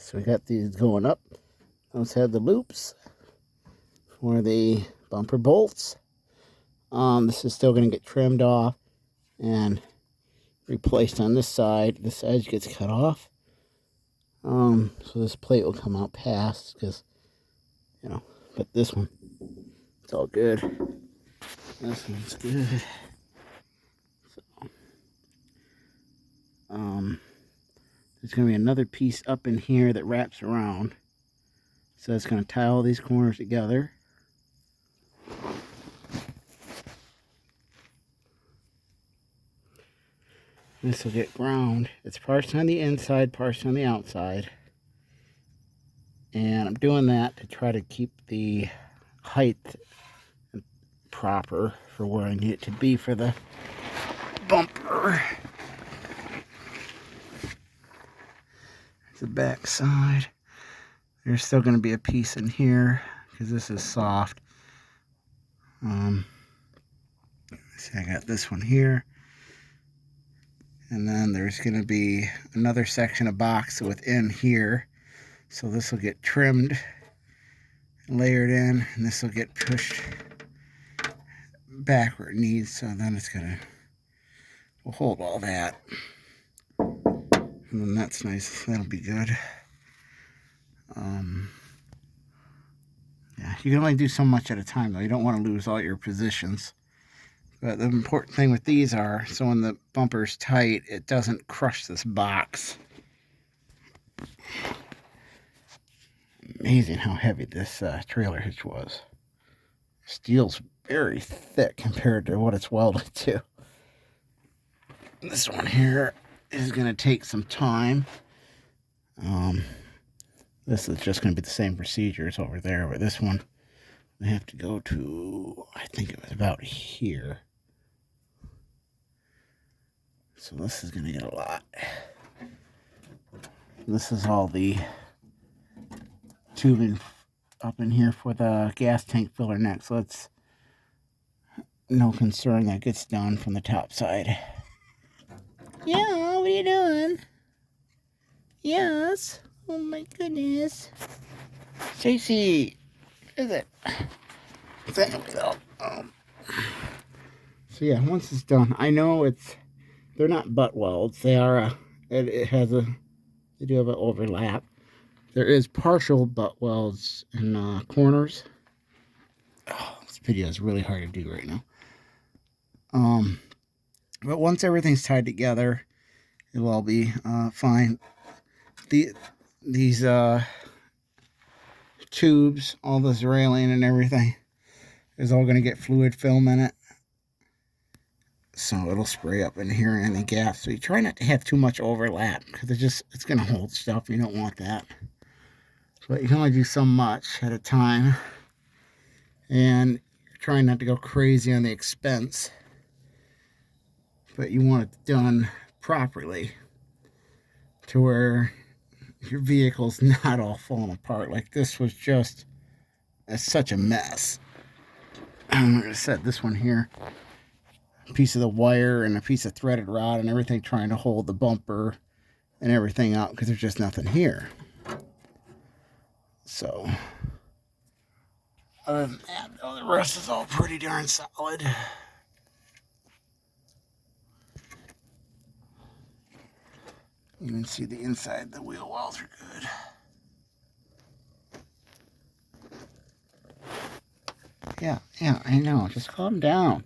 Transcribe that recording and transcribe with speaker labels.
Speaker 1: So we got these going up. Those have the loops for the bumper bolts. This is still going to get trimmed off and replaced on this side. This edge gets cut off. So this plate will come out past because, you know, but this one, it's all good. This one's good. So, there's going to be another piece up in here that wraps around. So it's going to tie all these corners together. This will get ground. It's parts on the inside, parts on the outside. And I'm doing that to try to keep the height proper for where I need it to be for the bumper. The back side. There's still going to be a piece in here because this is soft. See, I got this one here. And then there's going to be another section of box within here. So this will get trimmed, layered in, and this will get pushed back where it needs. So then it's going to we'll hold all that. And then that's nice. That'll be good. Yeah, you can only do so much at a time, though. You don't want to lose all your positions. But the important thing with these are, so when the bumper's tight, it doesn't crush this box. Amazing how heavy this trailer hitch was. Steel's very thick compared to what it's welded to. This one here is going to take some time. This is just going to be the same procedure as over there, but this one I have to go to, I think it was about here. So this is going to get a lot. This is all the tubing up in here for the gas tank filler next. So it's no concern that gets done from the top side. Yeah, what are you doing? Yes. Oh my goodness. Stacy, is it? So yeah, once it's done, I know they're not butt welds. They are they do have an overlap. There is partial butt welds in corners. Oh, this video is really hard to do right now. But once everything's tied together, it'll all be fine. These tubes, all this railing and everything is all going to get fluid film in it. So it'll spray up in here in any gaps. So you try not to have too much overlap because it's going to hold stuff. You don't want that. But you can only do so much at a time. And you're trying not to go crazy on the expense. But you want it done properly to where your vehicle's not all falling apart. Like this was just such a mess. Like I said, this one here, a piece of the wire and a piece of threaded rod and everything trying to hold the bumper and everything out because there's just nothing here. So other than that, though, the rest is all pretty darn solid. You can see the inside, the wheel wells are good. Yeah, I know. Just calm down.